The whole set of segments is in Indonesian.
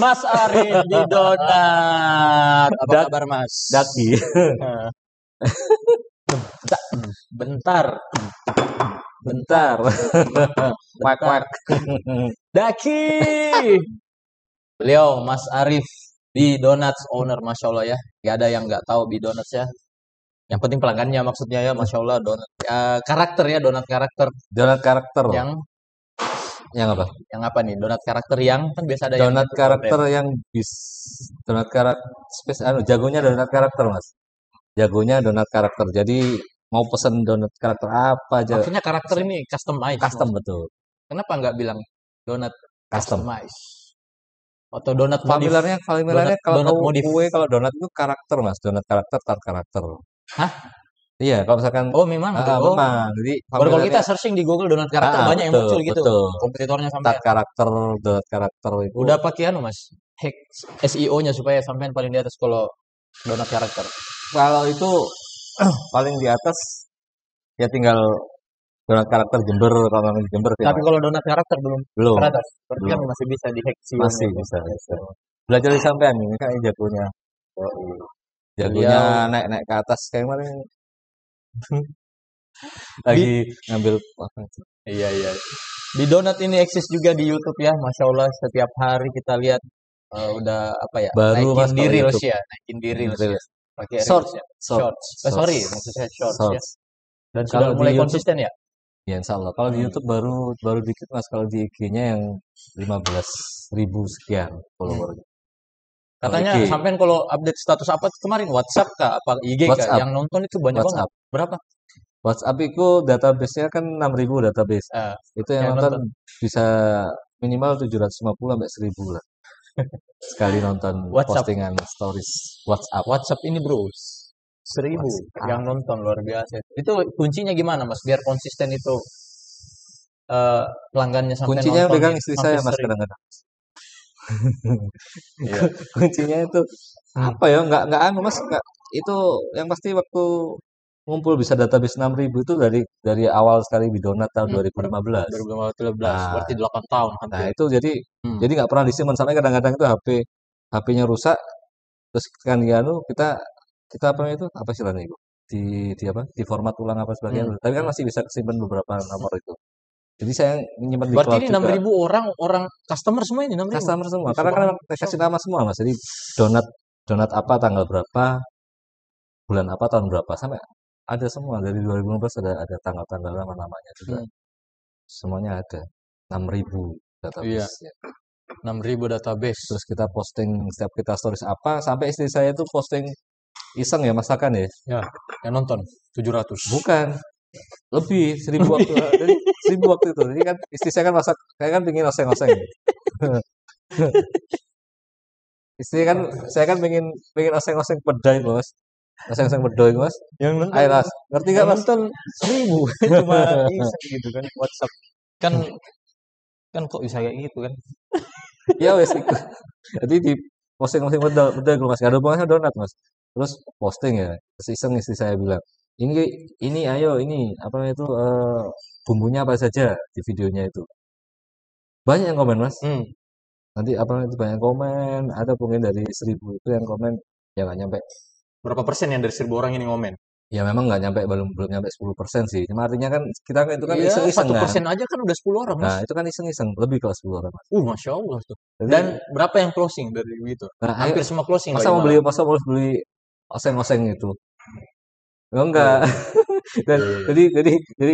Mas Arif di Donat. Apa kabar Mas? Daki. Bentar. Wak. Daki. Beliau Mas Arif di Donuts owner, Masya Allah ya. Gak ada yang nggak tahu di Donuts ya. Yang penting pelanggannya maksudnya ya, Masya Allah. Donat karakter ya, donat karakter. Donat karakter. Yang apa? Yang apa nih? Donat karakter yang kan biasa ada donat yang karakter yang donat karakter jagonya donat karakter Mas. Jagonya donat karakter. Jadi mau pesen donat karakter apa aja. Maksudnya karakter ini customize. Custom betul. Kenapa nggak bilang donat customize? Atau donat familiarnya kalau kue, kalau donat itu karakter Mas. Donat karakter, tart karakter. Hah? Iya, kalau misalkan memang. memang. Jadi kalau kita searching di Google donat karakter banyak yang muncul gitu. Betul. Kompetitornya sampai tart karakter, donat karakter itu. Udah pakai Mas. Hack SEO-nya supaya sampean paling di atas kalau donat karakter. Kalau itu paling di atas ya tinggal donat karakter Jember, kalau di Jember. Tapi kalau donat karakter belum. Teratas. Berarti kan masih bisa di hack SEO. Masih bisa. Belajar di sampean ini kan jagonya. Jagonya naik ke atas kayak mana? Lagi ngambil apa itu? Iya. Di Donat ini eksis juga di YouTube ya, Masya Allah. Setiap hari kita lihat udah apa ya? Baru naikin di Reels ya, pakai shorts. Sorry, maksud saya shorts ya. Dan sudah mulai konsisten ya? Ya insya Allah. Kalau di YouTube baru dikit Mas. Kalau di IG-nya yang 15.000 sekian follower. Katanya sampean kalau update status apa kemarin WhatsApp kah apa IG kah yang nonton itu banyak banget. Berapa? WhatsApp itu database-nya kan 6.000 database. Itu yang nonton bisa minimal 750 sampai 1.000 lah. Sekali nonton postingan stories WhatsApp. WhatsApp ini bro 1.000 yang nonton, luar biasa. Itu kuncinya gimana Mas biar konsisten itu pelanggannya sampai kuncinya nonton? Kuncinya pegang istri saya Mas kadang-kadang. Iya. Kuncinya itu apa ya? Enggak Mas, enggak. Itu yang pasti waktu ngumpul bisa database 6.000 itu dari awal sekali di Donat tahun 2015. 2015. Berarti 8 tahun kan. Nah, itu jadi enggak pernah disimpan sampai kadang-kadang itu HP-nya rusak terus kan kita apa itu? Apa istilahnya itu? Di format ulang apa sebagainya. Tapi kan masih bisa kesimpan beberapa nomor itu. Jadi saya menyimpan di cloud juga. Berarti ini 6.000 orang customer semua ini 6.000. Customer semua. Karena kan kasih nama semua Mas. Jadi donat apa tanggal berapa, bulan apa tahun berapa sampai ada semua dari 2015 ada tanggal-tanggal nama-namanya juga. Semuanya ada. 6.000 database. Iya. 6.000 database. Terus kita posting setiap kita stories apa sampai istri saya itu posting iseng ya masakan ya. Ya, yang nonton 700. Bukan. Lebih 1.000 waktu. Jadi 1.000 waktu itu. Jadi kan istri saya kan masak, saya kan pingin oseng-oseng. Saya kan pingin oseng-oseng pedai Mas. Oseng-oseng pedai Mas. Yang nonton. Mas, ngerti enggak Mas? Nonton 1.000 cuma iseng gitu kan WhatsApp. Kan kok bisa kayak gitu kan? Ya wes itu. Jadi di posting pedai Mas. Enggak ada hubungannya donat Mas. Terus posting ya. Terus iseng istri saya bilang, ini ayo ini apa itu bumbunya apa saja di videonya itu. Banyak yang komen Mas. Nanti apa itu banyak komen, ada mungkin dari 1.000 itu yang komen ya nggak nyampe. Berapa persen yang dari 1.000 orang ini komen? Ya memang nggak nyampe, belum nyampe 10% sih. Cuma artinya kan kita itu kan iseng-iseng 1% aja kan udah 10 orang Mas. Nah itu kan iseng-iseng, lebih kalau 10 orang Mas. Masya Allah tuh. Dan berapa yang closing dari itu? Hampir semua closing. Masa mau beli oseng-oseng itu? Enggak. Jadi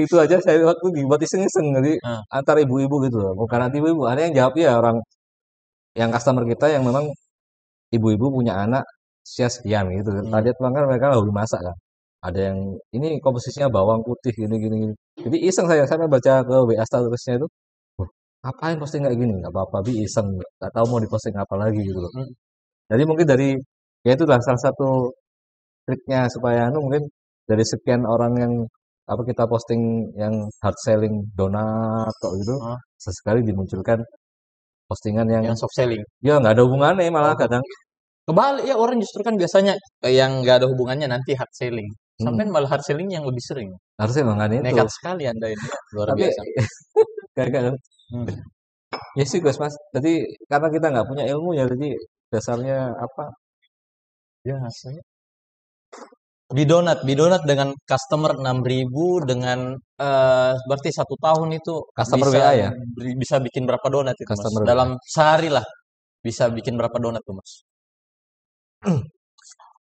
itu aja saya waktu dibuat iseng-iseng jadi antar ibu-ibu gitu loh. Bukan nanti ibu-ibu, ada yang jawab ya orang yang customer kita yang memang ibu-ibu punya anak usia sekian gitu. Tadi kan mereka hobi masak kan. Ada yang ini komposisinya bawang putih gini. Jadi iseng saya baca ke WA statusnya itu. Ngapain posting kayak gini? Enggak apa-apa, iseng. Enggak tahu mau diposting apa lagi gitu loh. Jadi mungkin dari ya itulah salah satu triknya supaya mungkin dari sekian orang yang kita posting yang hard selling donat kok gitu, sesekali dimunculkan postingan yang soft selling. Ya nggak ada hubungannya malah kadang. Kebalik ya, orang justru kan biasanya yang nggak ada hubungannya nanti hard selling. Sampai malah hard selling yang lebih sering. Harusnya makanya itu. Nekat sekali Anda ini, luar biasa. Kayak Ya sih Gus Mas. Jadi karena kita nggak punya ilmu ya, jadi dasarnya apa? Ya, saya Bidonat dengan customer 6.000 dengan berarti 1 tahun itu Customer bisa WA ya, bisa bikin berapa donat itu Mas? customer WA. Dalam sehari lah bisa bikin berapa donat tuh Mas?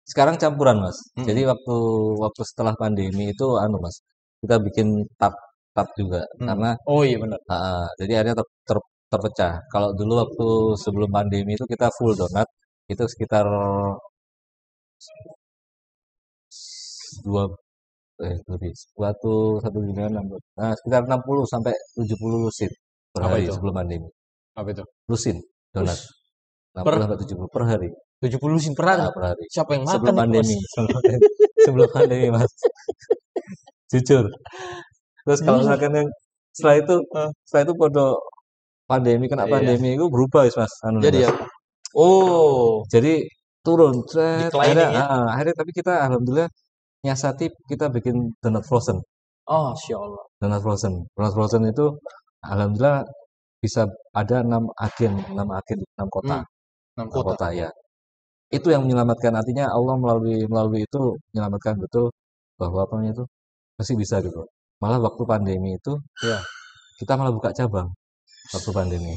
Sekarang campuran Mas. Jadi Mm-mm. waktu waktu setelah pandemi itu anu Mas, kita bikin tab tab juga Hmm. karena Oh iya benar. jadi akhirnya terpecah. Kalau dulu waktu sebelum pandemi itu kita full donat itu sekitar dua lebih satu juta sekitar 60 sampai 70 lusin per Apa hari itu? sebelum pandemi. Apa itu? Lusin donat Us, 60 per sampai 70 per hari. 70 lusin per hari. Per hari. Siapa yang Sebelum makan itu Mas? pandemi, sebelum pandemi Mas. Jujur. Terus kalau Gila. misalkan yang setelah itu Eh, setelah itu pada pandemi kena iya. pandemi itu berubah wis Mas anu Jadi Mas. ya. Oh, Jadi turun akhirnya declining ya. akhirnya tapi kita alhamdulillah nyiasati kita bikin donat frozen. Oh, Masya Allah. Donat frozen. Donat frozen itu alhamdulillah bisa ada 6 agen 6 kota. Hmm, 6 6 kota. kota ya. Itu yang menyelamatkan artinya Allah melalui melalui itu menyelamatkan betul bahwa apa namanya itu masih bisa gitu. Malah waktu pandemi itu Ya. kita malah buka cabang waktu pandemi.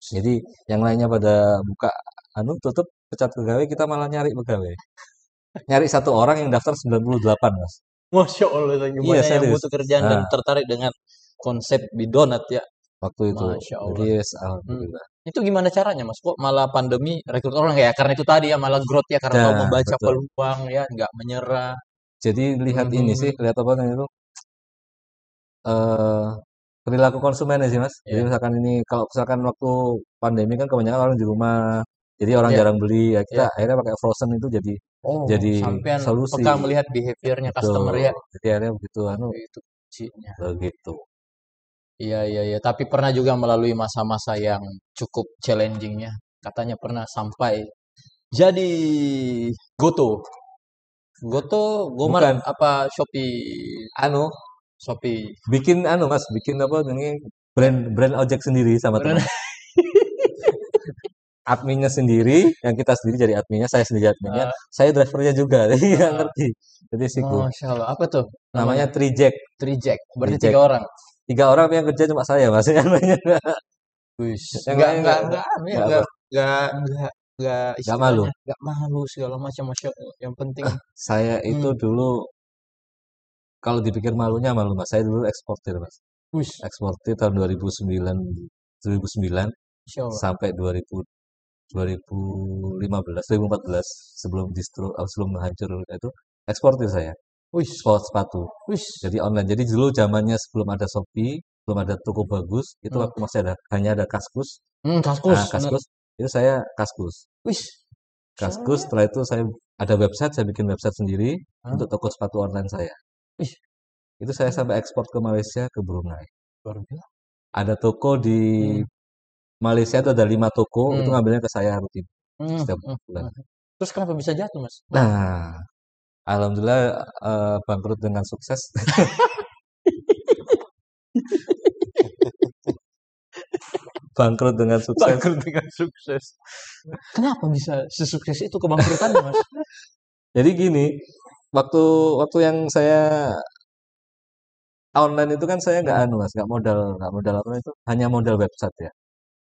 Jadi yang lainnya pada buka anu tutup pecat pegawai, kita malah nyari pegawai. Nyari satu orang yang daftar 98 Mas. Masya Allah, Iya gimana yang serius. butuh kerjaan dan Nah, tertarik dengan konsep bidonat ya. waktu itu. Masya Jadi Allah. yes, Hmm. alhamdulillah. Itu gimana caranya Mas? Kok malah pandemi rekrut orang ya? Karena itu tadi ya malah growth ya karena tahu Nah, membaca betul. peluang ya, nggak menyerah. Jadi lihat ini sih, Mhm. lihat apa namanya itu eh perilaku konsumen sih Mas. Jadi Ya, misalkan ini kalau misalkan waktu pandemi kan kebanyakan orang di rumah, jadi orang ya, jarang beli ya kita ya. akhirnya pakai frozen itu Oh, jadi sampean solusi. peka melihat behaviornya customer Betul. ya. Jadi akhirnya begitu anu Itu kuncinya. begitu. Iya, iya, iya. Tapi pernah juga melalui masa-masa yang cukup challenging-nya. Katanya pernah sampai jadi Goto. Goto, Gomart Bukan apa Shopee? anu Shopee. bikin anu Mas, bikin apa ini brand brand ojek sendiri sama teman. Bener. Adminnya sendiri, yang kita sendiri jadi adminnya, saya sendiri adminnya, Eh, saya drivernya juga. Jadi nggak eh, ngerti. Jadi siku. Masya Allah. Apa tuh Namanya namanya? Trijek. Trijek. Berarti Trijek. 3 orang. 3 orang yang kerja cuma saya, Mas. Yang lainnya Wis. yang Nggak, lainnya nggak, nggak, anu ya, nggak apa, nggak nggak malu. istilahnya, nggak malu segala macam. Masya Allah. Yang penting, Saya itu hmm, dulu kalau dipikir malunya malu Mas. Saya dulu eksportir Mas. wis. Eksportir tahun 2009 Masya Allah. sampai 2015 2014 sebelum sebelum hancur itu eksportir saya. Wis. Sepatu. Wis. Jadi online. Jadi dulu zamannya sebelum ada Shopee, belum ada toko bagus, itu Hmm. waktu masih ada hanya ada Kaskus. Kaskus. Bener. Kaskus itu saya Kaskus. Wis. Masya Kaskus Allah. setelah itu saya ada website, saya bikin website sendiri Hah? untuk toko sepatu online saya. Ih, Itu saya sampai ekspor ke Malaysia, ke Brunei. luar biasa. Ada toko di Hmm. Malaysia itu ada 5 toko, itu Hmm. ngambilnya ke saya rutin Hmm. setiap Hmm. bulan. Hmm. Terus kenapa bisa jatuh, Mas? Nah, alhamdulillah bangkrut dengan sukses. Bangkrut dengan sukses. Bangkrut dengan sukses. Kenapa bisa sesukses itu kebangkrutannya, Mas? Jadi gini, waktu waktu yang saya online itu kan saya nggak Hmm. anu Mas, nggak modal apa itu, hanya modal website ya.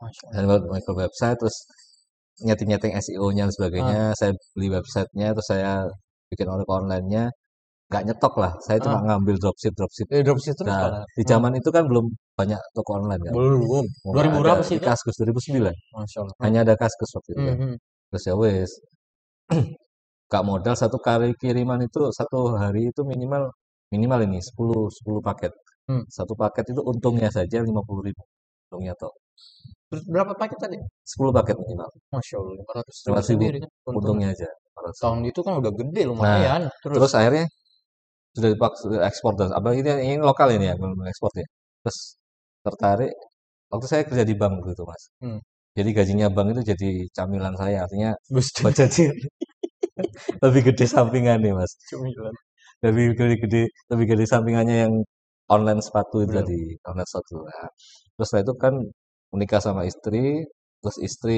Masya Hanya Allah. modal website terus nyeting-nyeting SEO-nya dan sebagainya, Ah, saya beli websitenya terus saya bikin online-nya, nggak nyetok lah. Saya cuma ah. ngambil dropship dropship. Dropship terus Nah, lah. di zaman itu kan belum banyak toko online kan. Belum. Oh, nggak 2000 ada berapa sih di itu? Kaskus 2009. Masya Allah. Hanya ada Kaskus waktu itu kan. Hmm. Terus ya wes, gak modal satu kali kiriman itu satu hari itu minimal minimal ini 10 paket. Hmm. Satu paket itu untungnya saja 50.000. Untungnya toh. Terus berapa paket tadi? 10 paket minimal. Masya Allah, 500 ribu 500.000 sendiri kan untung. untungnya aja. 500.000. Tahun itu kan udah gede Nah, lumayan. Terus, terus akhirnya sudah dipaksa ekspor dan apa ini lokal ini ya belum ekspor ya. Terus tertarik waktu saya kerja di bank gitu Mas. hmm. Jadi gajinya bank itu jadi camilan saya artinya Gusti buat jadi lebih gede sampingannya Mas. cemilan. Lebih gede sampingannya yang online sepatu itu Bener. tadi online sepatu. Nah, terus setelah itu kan menikah sama istri, terus istri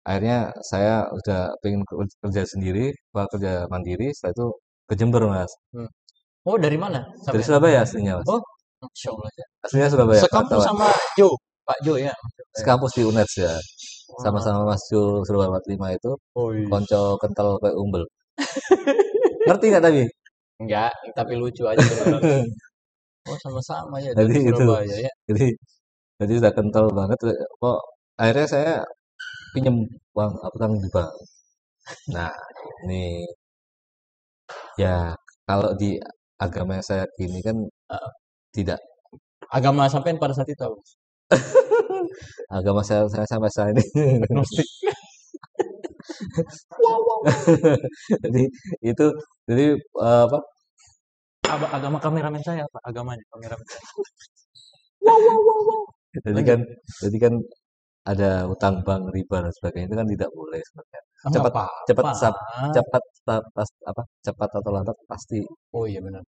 akhirnya saya udah pengen kerja sendiri, kerja mandiri, setelah itu ke Jember Mas. Hmm. Oh, dari mana Dari sampean? Surabaya aslinya Mas. Oh, Masya Allah ya. Aslinya Surabaya, Pak Sekampus Tawan. sama Jo, Pak Jo ya. Sekampus di UNED ya. Wah. Sama-sama Mas Jo Surabaya 45 itu, Oh, iya. konco kental kayak umbel. Ngerti nggak tapi? Enggak, tapi lucu aja kedengaran. Oh, sama-sama ya dari Jadi itu, Surabaya ya. jadi jadi udah kental banget. Kok akhirnya saya pinjem uang utang di bank. Nah, ini ya kalau di agama yang saya yakini kan Eh, tidak. agama sampean pada saat itu apa? Agama saya sampai saat ini. Agnostik. Jadi itu jadi apa? Agama kameramen saya apa? Agamanya kameramen saya. Jadi Lanjut. kan jadi kan ada utang bank riba dan sebagainya itu kan tidak boleh sebenarnya. Ah, nggak Cepat cepat apa-apa. cepat apa cepat atau lambat pasti Oh iya benar.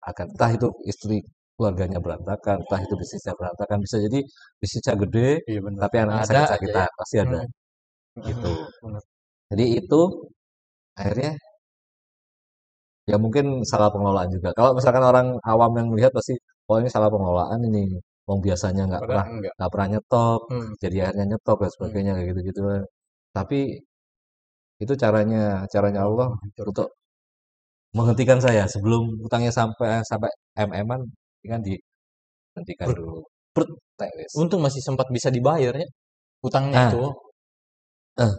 akan entah itu istri keluarganya berantakan, entah itu bisnisnya berantakan, bisa jadi bisnisnya gede Iya benar. tapi anaknya Ada aja ya. sakit-sakitan pasti ada Hmm. gitu. Benar. Jadi itu akhirnya ya mungkin salah pengelolaan juga. Kalau misalkan orang awam yang melihat pasti, oh ini salah pengelolaan ini. Wong biasanya Padahal enggak. nggak pernah nyetop, Hmm. jadi akhirnya nyetop dan Hmm. sebagainya kayak gitu-gitu. Tapi itu caranya Oh, Allah hancur. untuk menghentikan saya sebelum utangnya sampai sampai MM-an kan dihentikan Ber- dulu. Brut, teles. Untung masih sempat bisa dibayar ya utangnya Nah, itu. eh,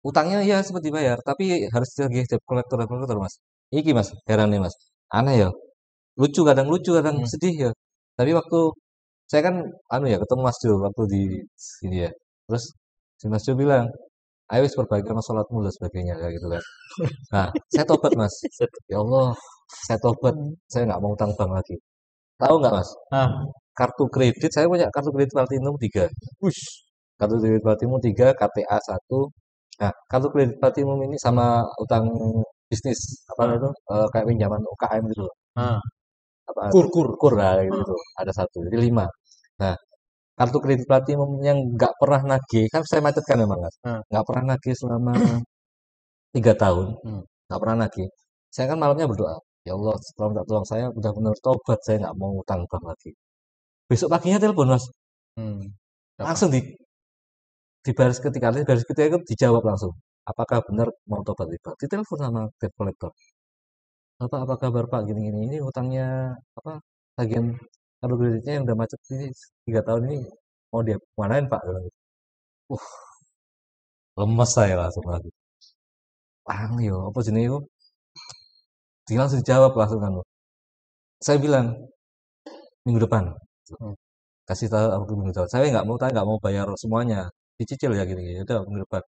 utangnya ya sempat dibayar, tapi harus ditagih debt kolektor Mas. Iki Mas, heran nih Mas. Aneh ya. Lucu kadang Hmm. sedih ya. Tapi waktu saya kan anu ya ketemu Mas Jo waktu di sini ya. Terus si Mas Jo bilang, ayo wis perbaikan sholatmu dan sebagainya kayak gitu kan. Nah, saya tobat Mas. Ya Allah, saya tobat. Saya nggak mau utang bank lagi. Tahu nggak Mas? Ah, Kartu kredit, saya punya kartu kredit Platinum 3. Wush. Kartu kredit Platinum 3, KTA 1. Nah, kartu kredit Platinum ini sama utang bisnis apa Ah, itu kayak pinjaman UKM gitu loh. ah. Apa Kur kur. kur lah gitu. Ada satu, jadi 5. Nah, kartu kredit platinum yang nggak pernah nagih kan saya macetkan memang Mas. Ah. Nggak pernah nagih selama 3 tahun, Hmm. nggak pernah nagih. Saya kan malamnya berdoa, ya Allah, tolong tak tolong saya udah benar tobat, saya nggak mau utang bank lagi. Besok paginya telepon Mas, Hmm. Apa? langsung di baris ketika itu dijawab langsung. Apakah benar mau tobat riba? Ditelepon sama debt collector. Bapak apa kabar Pak gini-gini ini utangnya apa tagihan kartu kreditnya yang udah macet ini 3 tahun ini mau dia manain Pak? Bilang gitu. Lemes saya langsung lagi. Ah, yo, apa jenis itu? Dia langsung dijawab langsung kan. Saya bilang minggu depan. Hmm. Kasih tahu aku minggu depan. Saya nggak mau bayar semuanya. Dicicil ya gini. Udah minggu depan.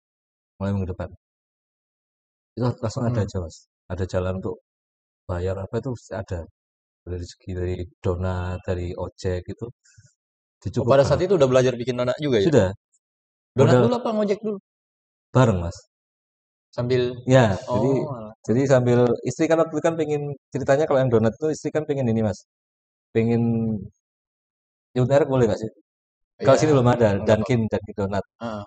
Mulai minggu depan. Itu langsung ada Hmm. aja mas. Ada jalan untuk bayar apa itu ada. Dari segi dari donat, dari ojek itu Oh, pada dicukupkan. saat itu udah belajar bikin donat juga ya? Sudah. Donat Modal dulu apa ngojek dulu? bareng mas. Sambil Ya, oh, alah. jadi sambil istri kan waktu itu kan pengen ceritanya kalau yang donat itu istri kan pengen ini mas. Pengen nyebut merek boleh nggak sih? Kalau Iya, sini belum ada, enggak apa-apa. Dunkin Donat. Ah.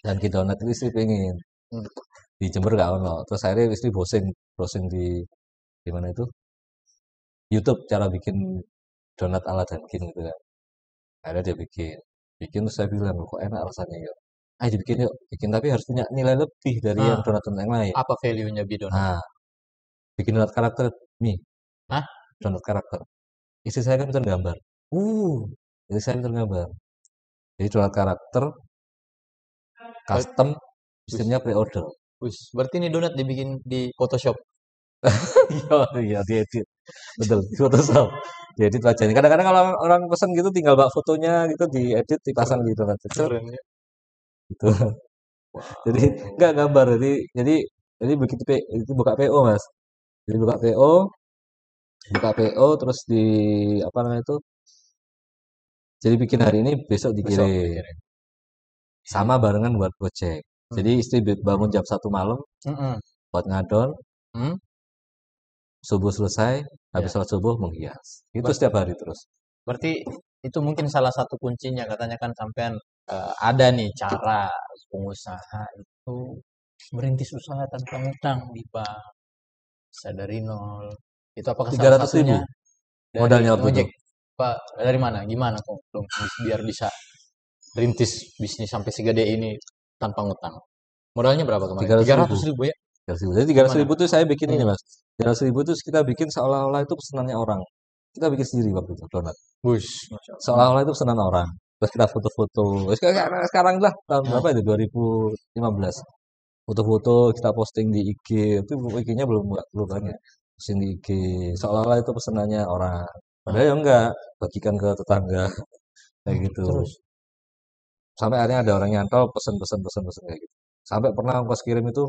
Dunkin Donat itu istri pengen. Hmm. Di Jember nggak ono. Terus akhirnya istri browsing di mana itu? YouTube cara bikin donat ala Dunkin gitu kan. Akhirnya dia bikin. Bikin terus saya bilang, kok enak rasanya ya. Ayo dibikin yuk. Bikin tapi harus punya nilai lebih dari yang Ah, donat-donat yang lain. apa value-nya bidonat? Nah, bikin donat karakter nih, Hah? donat karakter. Istri saya kan bisa gambar. Istri saya bisa gambar. Jadi donat karakter, Ber- custom, Wis, sistemnya pre-order. wis. Berarti ini donat dibikin di Photoshop. Iya, iya diedit. Betul, di Photoshop. Diedit wajahnya. Kadang-kadang kalau orang pesen gitu tinggal bawa fotonya gitu diedit dipasang Keren, gitu kan. Cet, keren ya. gitu. Jadi nggak gambar. Jadi begitu itu buka PO Mas. Jadi buka PO terus di apa namanya itu? Jadi bikin hari ini besok Besok dikirim. dikirim. Sama barengan buat Gojek. Hmm. Jadi istri bangun jam 1 malam Mm-mm. buat ngadon, Hmm? subuh selesai, habis Ya. sholat subuh menghias. Itu Ber- setiap hari terus. Berarti itu mungkin salah satu kuncinya katanya kan sampean ada nih cara pengusaha itu merintis usaha tanpa ngutang di bank, bisa dari nol. Itu apakah tiga salah ratus ribu satunya dari modalnya waktu itu. ngojek? Pak, dari mana? Gimana kok dong biar bisa rintis bisnis sampai segede ini tanpa ngutang? Modalnya berapa kemarin? Tiga ratus tiga ribu. ratus ribu ya? 300.000. Jadi 300.000 Gimana? itu saya bikin ini Hmm. mas. 300.000 itu kita bikin seolah-olah itu pesanannya orang. Kita bikin sendiri waktu itu donat. Bus, Masya Allah. Seolah-olah itu pesanan orang. Terus kita foto-foto. Sekarang lah tahun Nah, berapa itu? 2015. Foto-foto kita posting di IG. Itu IG-nya belum banyak. Posting di IG. Seolah-olah itu pesanannya orang. nah, Padahal ya enggak. Bagikan ke tetangga kayak gitu. terus. Sampai akhirnya ada orang nyantol pesen kayak gitu. Sampai pernah ongkos kirim itu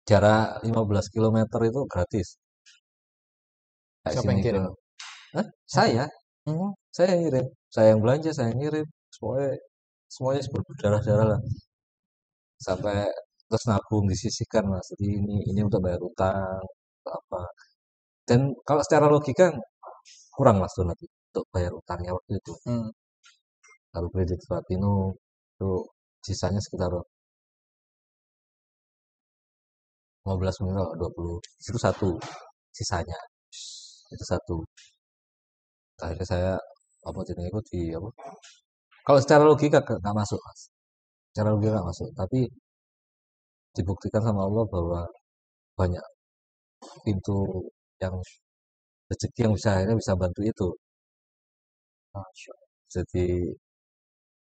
jarak 15 kilometer itu gratis. Kayak Siapa sini yang ke kirim? Hah? Siapa? Saya, Hmm. saya yang ngirim. Saya yang belanja, saya yang ngirim. Semuanya berdarah-darah lah. Sampai terus nabung disisihkan mas. Jadi ini untuk bayar utang, untuk apa. Dan kalau secara logika kurang mas donat untuk bayar utangnya waktu itu. Hmm. Kalau kredit Platino itu sisanya sekitar 15 miliar, 20. Itu satu sisanya. Itu satu. Akhirnya saya apa jenis itu di apa? Kalau secara logika nggak masuk mas. Secara logika nggak masuk. Tapi dibuktikan sama Allah bahwa banyak pintu yang rezeki yang bisa akhirnya bisa bantu itu. Masya Allah. Jadi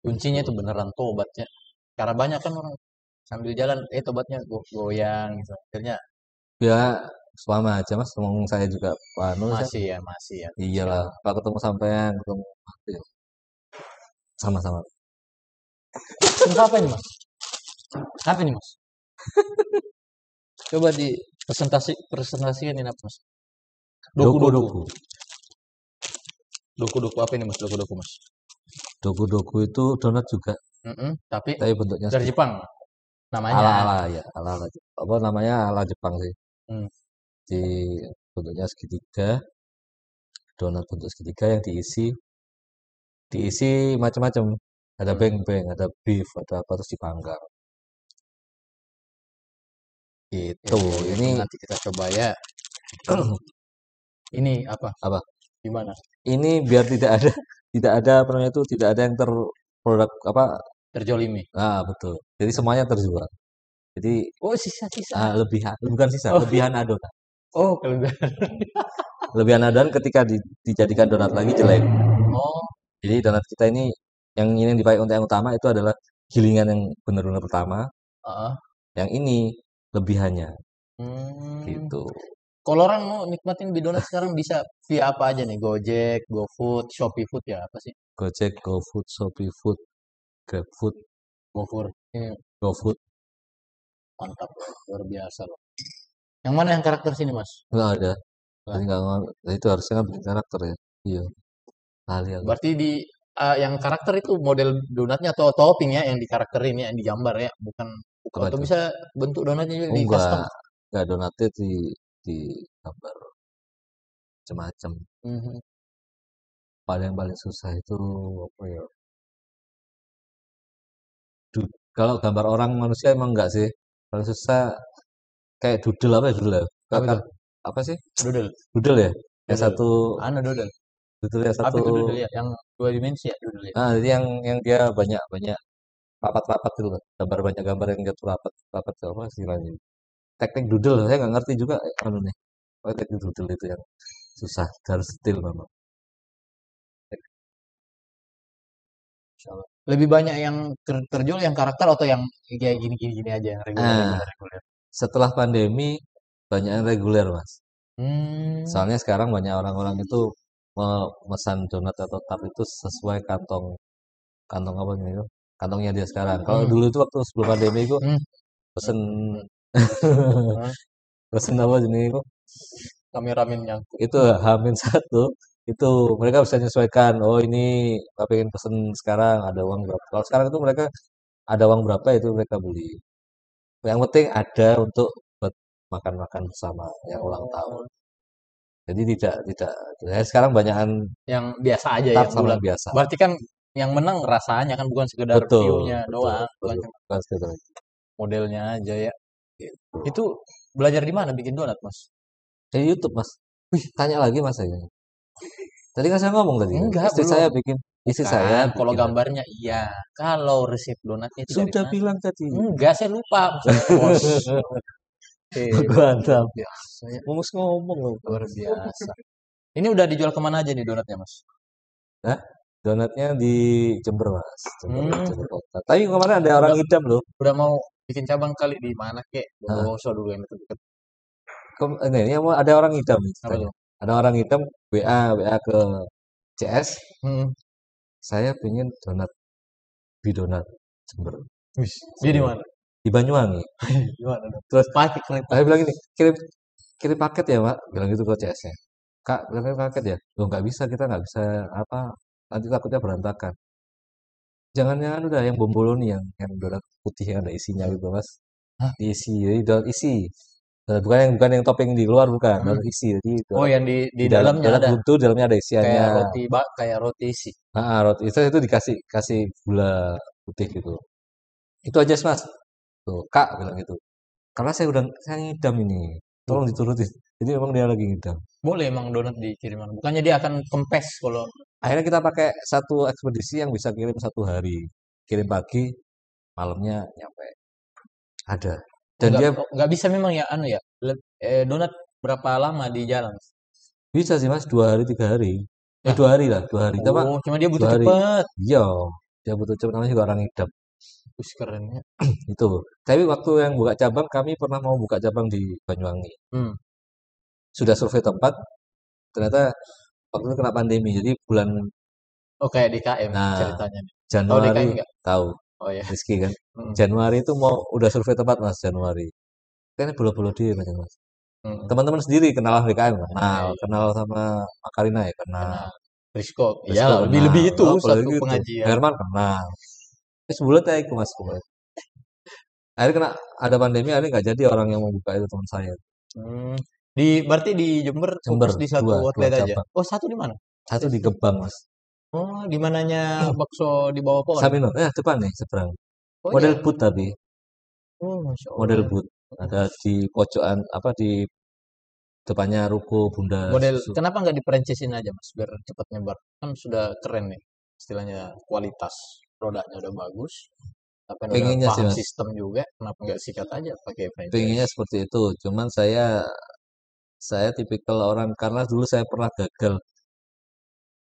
Kuncinya itu itu beneran tobatnya. Karena banyak kan orang sambil jalan, tobatnya goyang gitu. Akhirnya ya selama aja mas, ngomong saya juga panu saya. masih ya. Iyalah, Siap. kalau ketemu sampean, ketemu ya, sama-sama. Ini apa ini mas? Apa ini mas? Coba di presentasikan ini apa mas? Doku-doku. Doku-doku. Doku-doku apa ini mas? Doku-doku mas? Doku-doku itu donat juga, Tapi tapi bentuknya dari Jepang namanya. ala-ala ya, ala-ala. Apa namanya ala Jepang sih. Hmm. Di bentuknya segitiga, donat bentuk segitiga yang diisi macam-macam. Ada Hmm. beng-beng, ada beef, ada apa terus dipanggang. Ya, Itu, ya, ya. ini Nanti kita coba ya. Ini apa? apa? Gimana? Ini biar tidak ada apa namanya itu tidak ada yang terproduk apa? Terjolimi. Betul. Jadi semuanya terjual. Jadi Oh, sisa-sisa. lebihan bukan sisa, Oh, lebihan adonan. oh, kelebihan. Lebihan adonan ketika dijadikan donat lagi jelek. Oh, Jadi donat kita ini yang dipakai untuk yang utama itu adalah gilingan yang benar-benar pertama. heeh. Yang ini lebihannya Hmm. gitu. Kalau orang mau nikmatin di donat sekarang bisa via apa aja nih? Gojek, GoFood, Shopee Food ya apa sih? Gojek, GoFood, ShopeeFood, GrabFood, GoFood. Ini GoFood mantap, luar biasa loh. Yang mana yang karakter sini mas? nggak ada. Jadi Nah, nggak itu harusnya kan bikin karakter ya. Iya, kali aku. berarti di yang karakter itu model donatnya atau topping ya yang dikarakterin ya, yang digambar ya, bukan Apa atau itu? bisa bentuk donatnya juga Oh di custom. enggak donatnya di gambar macam-macam. Mhm. Paling susah itu apa ya? Kalau gambar orang manusia emang enggak sih. Paling susah kayak doodle apa ya doodle ya? Apa itu? Apa sih? Doodle, Doodle ya? Yang doodle. satu Anu doodle. doodle yang Apa satu itu doodle ya? Yang dua dimensi ya doodle ya? jadi yang dia banyak banyak rapat-rapat gitu loh. Gambar banyak gambar yang dia tuh rapat apa istilahnya? Teknik doodle saya nggak ngerti juga anu nih. Oh, teknik doodle itu yang susah harus detail memang. Insyaallah. Lebih banyak yang terjual yang karakter atau yang kayak gini-gini aja yang reguler Ah, reguler reguler. setelah pandemi banyak yang reguler mas. Hmm. Soalnya sekarang banyak orang-orang itu memesan donat atau tart itu sesuai kantong kantong apa nih itu kantongnya dia sekarang. Kalau Hmm. dulu itu waktu sebelum pandemi itu Hmm. pesen Hah? pesen apa jenis itu Kameramen nyangkut. itu Hamin satu itu mereka bisa menyesuaikan. Oh ini aku pengen pesen sekarang ada uang berapa. Kalau sekarang itu mereka ada uang berapa itu mereka beli. Yang penting ada untuk buat makan-makan bersama yang ulang tahun. Jadi tidak. Saya sekarang banyakan Yang biasa aja ya, tart sama bulat. yang biasa. Berarti kan yang menang rasanya kan, bukan sekedar Betul, view-nya betul, doang, bukan betul. cuma Bukan sekedar modelnya aja ya. gitu. Itu belajar di mana bikin donat, Mas? Dari YouTube Mas. Wih, tanya lagi Mas saya. Tadi kan saya ngomong tadi. Enggak, Istri belum. saya bikin, istri saya Bukan, kalau bikin tadi. gambarnya iya. Kalau resep donatnya itu dari Sudah mana? bilang tadi. Enggak, saya lupa. Bos. Hebat, luar Mantap. biasa ya. Ngomong loh. Luar biasa. Ini udah dijual kemana aja nih donatnya, Mas? Nah, donatnya di Jember Mas. Jember, Hmm, Jember Kota. Tapi kemarin ada orang udah idam loh. udah mau bikin cabang kali di mana kek? Nah, Bondowoso dulu yang deket-deket. ini ada orang idam nih Apa ceritanya. tuh? Ada orang idam WA ke CS. Hmm. Saya pengen donat, donat Jember. Wis, dia di Serius. mana? Di Banyuwangi. Gimana dong? Terus Pakai kereta. saya bilang ini, kirim kirim paket ya Pak. Bilang gitu ke CS-nya. Kak, kirim paket ya. Loh nggak bisa, kita nggak bisa apa. Nanti takutnya berantakan. Jangan-jangan udah yang bomboloni yang donat putih yang ada isinya gitu Mas. Hah? Diisi, jadi donat isi. Bukan yang topping di luar bukan, Hmm. donat isi. Jadi Oh, donat yang di di dalam dalamnya donat ada buntu di dalamnya ada isiannya. kayak roti sih. Roti itu dikasih kasih gula putih gitu. Itu aja Mas. Tuh, Kak bilang gitu. Karena saya ngidam ini. Tolong diturutin. Jadi memang dia lagi ngidam. Boleh emang donat dikiriman. Bukannya dia akan kempes kalau Akhirnya kita pakai satu ekspedisi yang bisa kirim 1 hari. Kirim pagi, malamnya nyampe. Ada. Dan nggak dia nggak bisa memang ya anu ya. Donat berapa lama di jalan? bisa sih Mas 2 hari 3 hari. Ya, 2 hari lah, 2 hari. Coba oh, cuma dia butuh 2 hari. cepet. Iya, dia butuh cepet namanya juga orang ngidam. Wis keren ya. Itu. Tapi waktu yang buka cabang kami pernah mau buka cabang di Banyuwangi. Hmm. Sudah survei tempat, ternyata waktu itu kena pandemi. Jadi bulan Oh, kayak DKM nah ceritanya nih. Tahu Januari DKM nggak? tahu Oh ya. Rizky kan. Hmm. Januari itu mau udah survei tempat Mas Januari. Kan bulu-bulu dia macam Mas. Hmm. Teman-teman sendiri kenal BKM Ya, kenal, iya. kenal sama Makarina ya Karena kenal. Risco. Rizko Iyalah, lebih-lebih kenal. itu Oh, satu apalagi gitu. pengajian. Herman kenal. Terus bulat ya iku Mas bulat. Akhirnya kena ada pandemi, akhirnya nggak jadi orang yang mau buka itu teman saya. Hmm. Berarti di Jember Jember fokus di satu dua outlet aja. cabang. Oh, satu di mana? Satu di Gebang Mas. Oh, di mananya bakso di bawah pohon. Samino, depan nih seberang. Oh Model iya. boot tapi Oh, Masya model Allah. boot. Ada di pojokan apa di depannya ruko Bunda Model, Susu. kenapa nggak di franchise-in aja, Mas, biar cepat nyebar? Kan sudah keren nih, istilahnya kualitas produknya udah bagus, tapi kan udah Pengennya sih paham Mas. sistem juga, kenapa nggak sikat aja pakai franchise? Pengennya seperti itu. Cuman saya tipikal orang karena dulu saya pernah gagal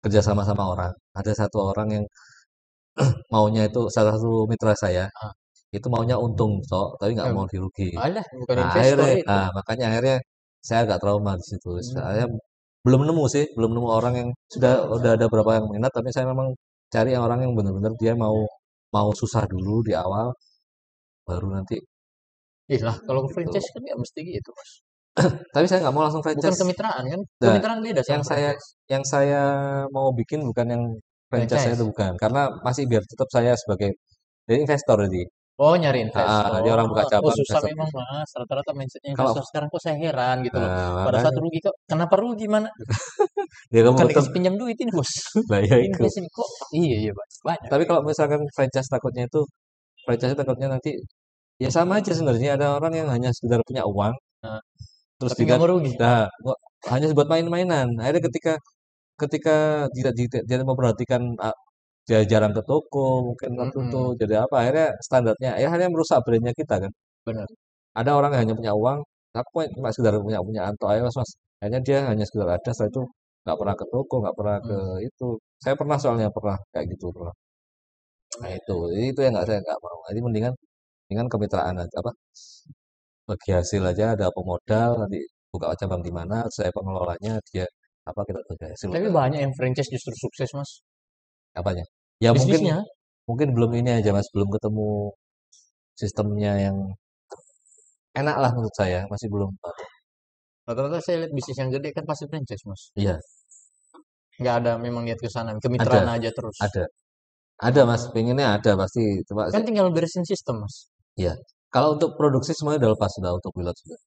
kerja sama orang. Ada satu orang yang maunya itu salah satu mitra saya Ah, itu maunya untung sok, tapi nggak em, mau dirugi. alah, bukan Nah investor akhirnya, itu. makanya akhirnya saya agak trauma di situ. Hmm. Saya belum nemu sih, belum nemu orang yang udah ada berapa yang minat, tapi saya memang cari yang orang yang benar-benar dia mau mau susah dulu di awal, baru nanti Ih lah, kalau gitu. franchise kan nggak mesti gitu, Mas. Tapi saya nggak mau langsung Bukan franchise. kemitraan kan? Nah, Kemitraan beda yang sama saya franchise. yang saya mau bikin bukan yang franchise saya itu Franchise. bukan, karena masih biar tetap saya sebagai jadi investor jadi. Oh, nyari Dia orang buka investor. Oh, cabang susah investor. memang, Mas. Rata-rata mindsetnya Kalau investor sekarang kok saya heran gitu loh. Pada saat makanya rugi kok, kenapa rugi mana? dia kamu Bukan betul dikasih pinjam duit ini, Bos. lah ya itu. Invest ini kok. Iya, iya, Pak. Banyak Tapi kayak kalau gitu. misalkan franchise takutnya itu franchise takutnya nanti ya sama aja sebenarnya ada orang yang hanya sekedar punya uang Nah, terus tapi nggak tidak mau rugi. hanya buat main-mainan. Akhirnya ketika ketika tidak memperhatikan dia jarang ke toko mungkin waktu itu Mm-mm, jadi apa akhirnya standarnya ya hanya merusak brandnya kita kan. benar. Ada orang yang hanya punya uang, aku cuma sekedar punya anto aja mas mas. Akhirnya dia hanya sekedar ada, setelah itu nggak pernah ke toko, nggak pernah ke Hmm. itu. Saya pernah soalnya pernah kayak gitu pernah. Nah itu, jadi itu yang nggak saya nggak mau. Jadi mendingan mendingan kemitraan aja apa bagi hasil aja ada pemodal nanti buka cabang di mana saya pengelolanya dia apa kita bagi hasil Tapi udah banyak yang franchise justru sukses, Mas. apanya. Ya mungkin Bisnisnya. mungkin belum ini aja mas belum ketemu sistemnya yang enak lah menurut saya masih belum. Rata-rata saya lihat bisnis yang gede kan pasti franchise, Mas. Iya Nggak ada memang niat ke sana. ada Kemitraan aja terus. ada ada mas Hmm. pengennya ada pasti coba Kan tinggal beresin sistem, Mas. ya kalau untuk produksi semuanya udah lepas sudah untuk pilot sudah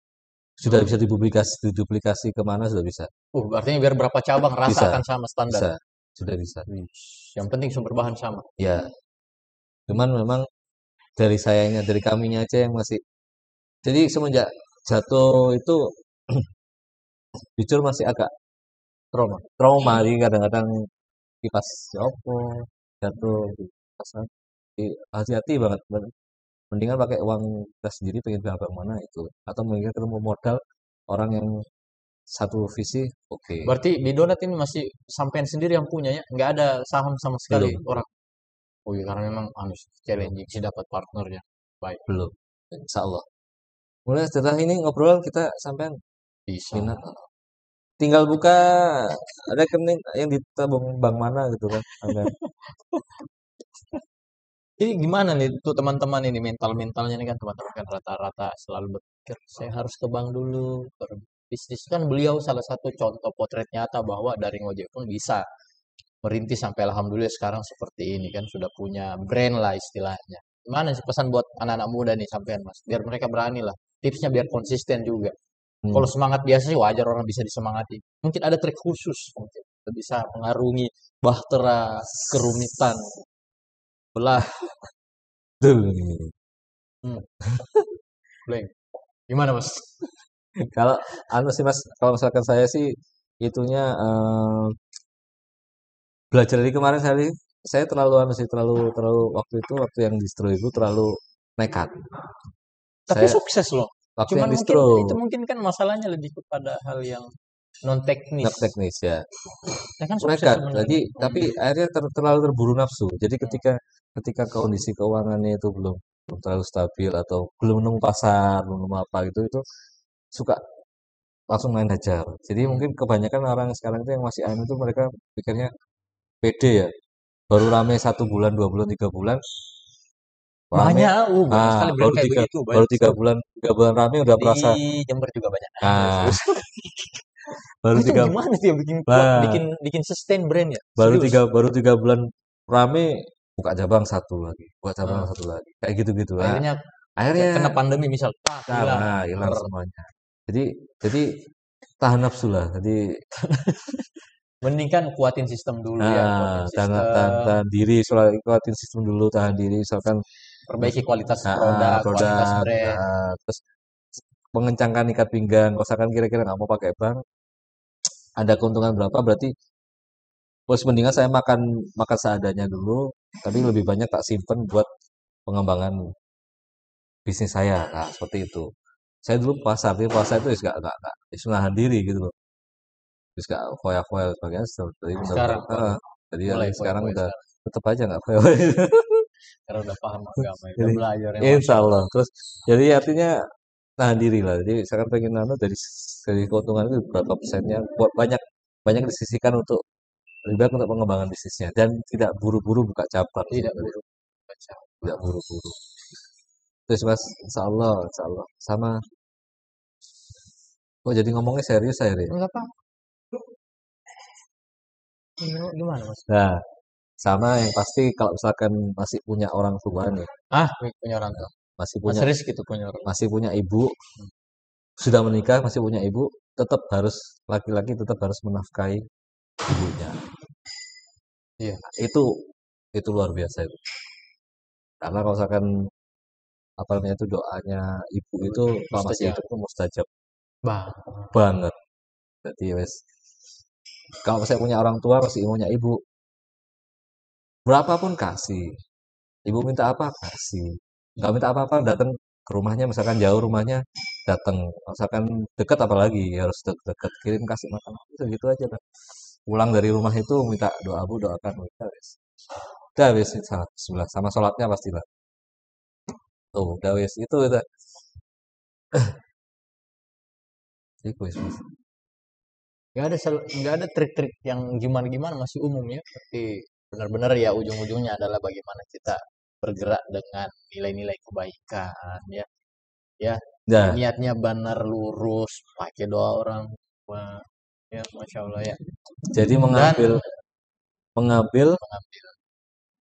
Sudah bisa diduplikasi kemana sudah bisa. Artinya biar berapa cabang rasa Bisa, akan sama standar. bisa, sudah bisa. Yang penting sumber bahan sama. Ya, cuman memang dari kaminya aja yang masih. Jadi semenjak jatuh itu jujur masih agak trauma. Jadi kadang-kadang kipas opo jatuh di kipasan. Hati-hati banget. Mendingan pakai uang kita sendiri pengen beli mana itu. Atau mungkin ketemu modal orang yang satu visi, oke. Berarti di Donat ini masih sampean sendiri yang punya ya? Nggak ada saham sama sekali Belum, orang. Oh iya, karena memang challenging sih dapat partnernya. Baik, belum. Insya Allah. Mulai setelah ini ngobrol kita sampean bisa. minat. Tinggal buka rekening yang ditabung bank mana gitu kan. Jadi gimana nih tuh teman-teman ini mental-mentalnya nih kan teman-teman kan rata-rata selalu berpikir saya harus ke bank dulu berbisnis kan beliau salah satu contoh potret nyata bahwa dari ngojek pun bisa merintis sampai alhamdulillah sekarang seperti ini kan sudah punya brand lah istilahnya. Gimana sih pesan buat anak-anak muda nih sampean Mas biar mereka berani lah. Tipsnya biar konsisten juga. Kalau semangat biasa sih wajar orang bisa disemangati. Mungkin ada trik khusus mungkin bisa mengarungi bahtera kerumitan belah. Betul nih. Hmm. Blank. Gimana Mas? Kalau sih Mas, kalau misalkan saya sih itunya belajar dari kemarin saya terlalu terlalu waktu yang distro itu terlalu nekat. Tapi Saya sukses loh. waktu Cuman yang mungkin distro itu mungkin kan masalahnya lebih kepada hal yang non teknis. teknis ya. Ya kan sukses Nekat. sebenarnya. Jadi tapi akhirnya terlalu terburu nafsu. Jadi ketika kondisi keuangannya itu belum terlalu stabil atau belum nemu pasar, belum nemu apa gitu itu suka langsung main hajar. Jadi mungkin kebanyakan orang sekarang itu yang masih anu itu mereka pikirnya pede ya. Baru rame 1 bulan, 2 bulan, 3 bulan, rame. Banyak, banyak sekali brand Baru kayak tiga begitu, baru banyak tiga sekali. bulan, 3 bulan rame udah Di berasa. Jember juga banyak. Ah, baru Itu tiga, gimana sih yang bikin kuat, nah, bikin sustain brand ya? Serius. baru 3 bulan rame, buka cabang satu lagi, buka cabang Nah, satu lagi, kayak gitu-gitu lah. akhirnya Akhirnya kena pandemi misal, hilang. salah, hilang semuanya. Jadi tahan nafsu lah. Jadi Mending kan kuatin sistem dulu ya, kuatin sistem, tahan diri, soal kuatin sistem dulu, tahan diri, misalkan perbaiki kualitas produk, kualitas produk, brand. terus mengencangkan ikat pinggang. Kalau misalkan kira-kira nggak mau pakai bank, ada keuntungan berapa, berarti bos mendingan saya makan makan seadanya dulu, tapi lebih banyak tak simpen buat pengembangan bisnis saya. Nah, seperti itu. Saya dulu puasa, tapi puasa itu nggak nahan diri gitu loh. Terus nggak foya-foya sebagainya. Jadi benar-benar, Sekarang baru jadi mulai sekarang poin-poin udah sekarang. tetap aja nggak foya-foya. Karena udah paham agama, ya, udah Jadi belajar ya, Masya insya Allah. Allah. Terus jadi artinya tahan diri lah. Jadi sekarang pengen dari keuntungan itu berapa persennya buat banyak banyak disisihkan untuk lebih baik untuk pengembangan bisnisnya dan tidak buru-buru buka cabang Tidak sebenarnya. buruk. Masya Allah. Tidak buru-buru. Terus Mas, insya Allah. Sama, kok jadi ngomongnya serius saya deh. Enggak apa. Gimana Mas? Nah, sama yang pasti kalau misalkan masih punya orang tua nih, Punya orang tua. masih Mas punya Riz gitu punya orang. masih punya ibu, sudah menikah masih punya ibu, tetap harus laki-laki tetap harus menafkahi ibunya. Iya. Itu luar biasa itu. Karena kalau misalkan apa namanya itu doanya ibu itu kalau masih Mustajab. hidup itu mustajab Bah. banget. Jadi wes kalau saya punya orang tua masih punya ibu, berapapun kasih. Ibu minta apa kasih. Nggak minta apa-apa datang ke rumahnya, misalkan jauh rumahnya datang, misalkan dekat apalagi harus dekat kirim kasih makan itu gitu aja lah. Pulang dari rumah itu minta doa bu doakan kita wes. Udah wes Bismillah sama sholatnya pastilah. Tuh udah wes itu udah. Itu wes Mas. Nggak ada trik-trik yang gimana-gimana masih umum ya. Tapi benar-benar ya ujung-ujungnya adalah bagaimana kita bergerak dengan nilai-nilai kebaikan ya. Ya, Nah, niatnya benar lurus, pakai doa orang tua. Ya, Masya Allah ya. jadi Dan mengambil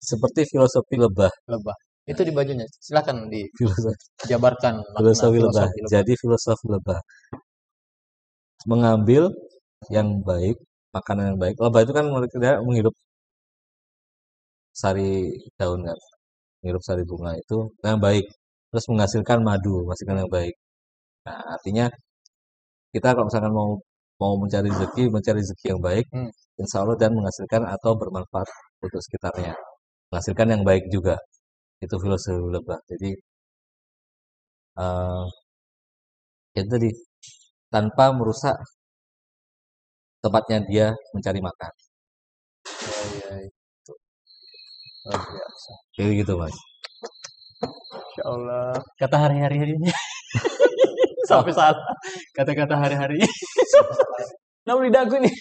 seperti filosofi lebah. lebah. Itu di bajunya. Silakan Filosofi, dijabarkan makna filosofi lebah. filosofi lebah. Jadi filosofi lebah. mengambil yang baik, makanan yang baik. Lebah itu kan tidak menghirup sari daun kan, menghirup sari bunga itu yang baik. Terus menghasilkan madu, menghasilkan yang baik. Nah, artinya kita kalau misalkan mau mencari rezeki yang baik, insya Allah dan menghasilkan atau bermanfaat untuk sekitarnya, menghasilkan yang baik juga. Itu filosofi lebah. Jadi itu tadi tanpa merusak tempatnya dia mencari makan. Ya, itu luar biasa. Jadi gitu mas. Insya Allah. Kata hari-hari ini sampai salah. Kata-kata hari-hari ini. Nama lidahku nih.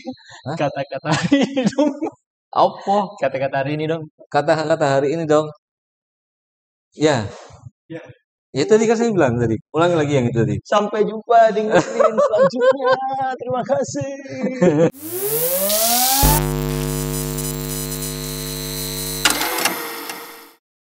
Kata-kata hari ini dong. Apa? Kata-kata hari ini dong. Kata-kata hari ini dong. Ya. Ya. Ya tadi kan saya bilang tadi. Ulangi lagi yang itu tadi. Sampai jumpa di Muslim selanjutnya. Terima kasih.